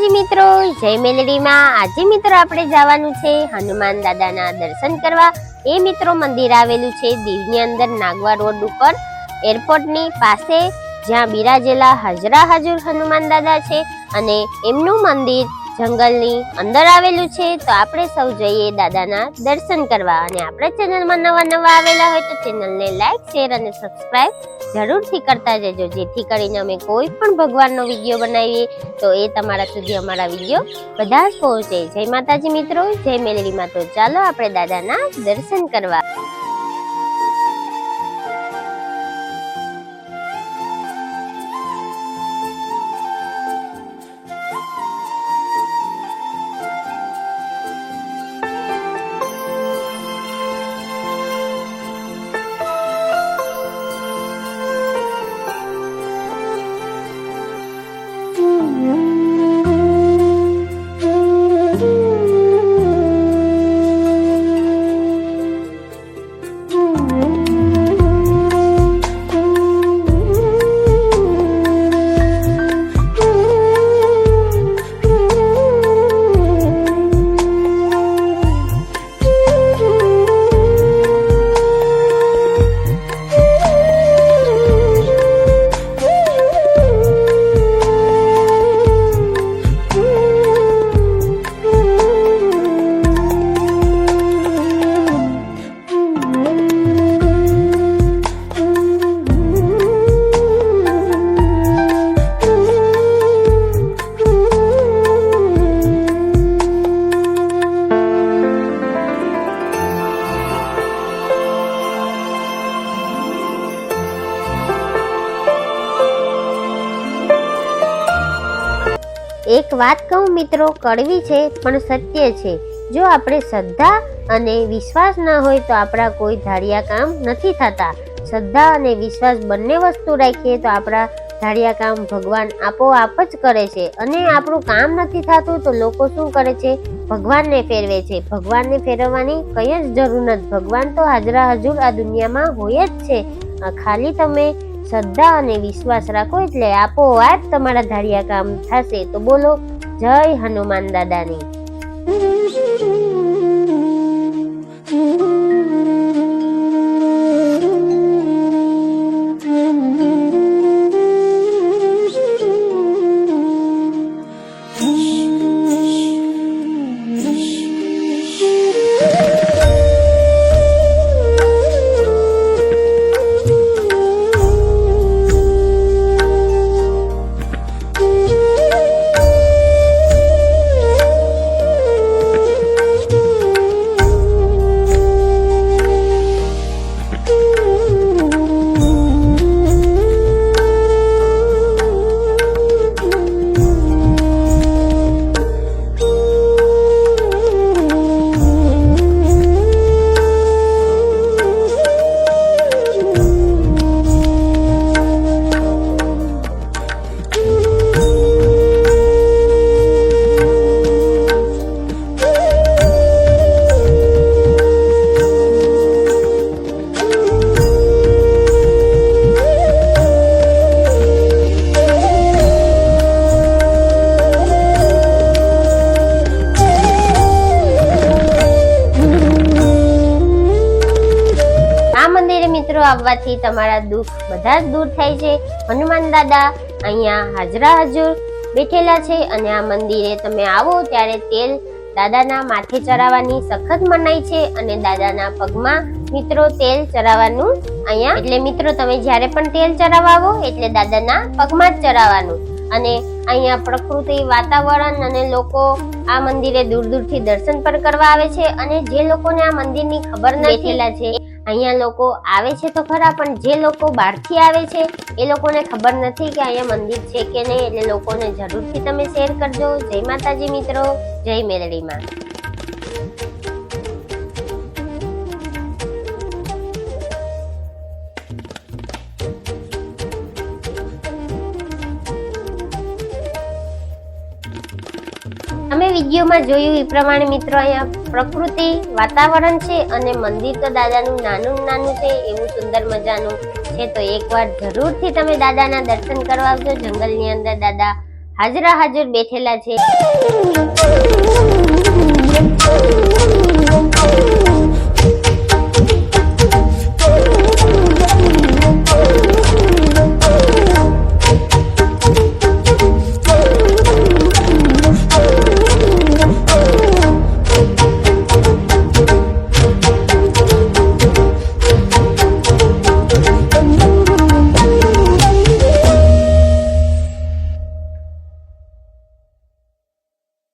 માતાજી મિત્રો, જય મેલડીમાં। આજે મિત્રો આપણે જવાનું છે હનુમાન દાદાના દર્શન કરવા। એ મિત્રો મંદિર આવેલું છે દીવની અંદર નાગવા રોડ ઉપર એરપોર્ટની પાસે, જ્યાં બિરાજેલા હાજરા હાજર હનુમાન દાદા છે અને એમનું મંદિર જંગલની અંદર આવેલું છે। તો આપણે સૌ જઈએ દાદાના દર્શન કરવા। અને આપણા ચેનલમાં નવા આવેલા હોય તો ચેનલને લાઈક, શેર અને સબસ્ક્રાઇબ જરૂરથી કરતા જજો, જેથી કરીને અમે કોઈ પણ ભગવાનનો વિડીયો બનાવીએ તો એ તમારા સુધી અમારા વિડીયો બધા જ પહોંચે। જય માતાજી મિત્રો, જય મેલડીમાં। તો ચાલો આપણે દાદાના દર્શન કરવા। એક વાત કહું મિત્રો, કડવી છે પણ સત્ય છે। જો આપણે શ્રદ્ધા અને વિશ્વાસ ન હોય તો આપણા કોઈ ધાર્યા કામ નથી થતા। શ્રદ્ધા અને વિશ્વાસ બંને વસ્તુ રાખીએ તો આપણા ધાર્યા કામ ભગવાન આપોઆપ જ કરે છે। અને આપણું કામ નથી થતું તો લોકો શું કરે છે? ભગવાનને ફેરવે છે। ભગવાનને ફેરવવાની કઈ જ જરૂર નથી। ભગવાન તો હાજરા હજુર આ દુનિયામાં હોય જ છે। ખાલી તમે શ્રદ્ધા અને વિશ્વાસ રાખો એટલે આપોઆપ તમારા ધાર્યા કામ થશે। તો બોલો જય હનુમાન દાદાની। મિત્રો આવવાથી તમારા દુઃખ બધા જ દૂર થાય છે। હનુમાન દાદા અહીંયા હાજરા હજુર બેઠેલા છે અને આ મંદિરે તમે આવો ત્યારે તેલ દાદાના માથે ચડાવવાની સખત મનાઈ છે અને દાદાના પગમાં મિત્રો તેલ ચડાવવાનું અહીંયા, એટલે મિત્રો તમે જ્યારે પણ તેલ ચડાવવા આવો એટલે દાદાના પગમાં જ ચડાવવાનું। અને અહીંયા પ્રકૃતિ, વાતાવરણ અને લોકો આ મંદિરે દૂર દૂરથી દર્શન પણ કરવા આવે છે। અને જે લોકોને આ મંદિરની ખબર નથી છે, અહીંયા લોકો આવે છે તો ખરા, પણ જે લોકો બહારથી આવે છે એ લોકોને ખબર નથી કે અહીંયા મંદિર છે કે નહીં। એટલે લોકોને જરૂરથી તમે શેર કરજો। જય માતાજી મિત્રો, જય મેલડીમાં। અમે વિડીયોમાં જોયું એ પ્રમાણે મિત્રો અહીંયા પ્રકૃતિ વાતાવરણ છે અને મંદિર તો દાદાનું નાનું છે, એવું સુંદર મજાનું છે। તો એકવાર જરૂરથી તમે દાદાના દર્શન કરવા આવજો। જંગલની અંદર દાદા હાજરા હાજર બેઠેલા છે।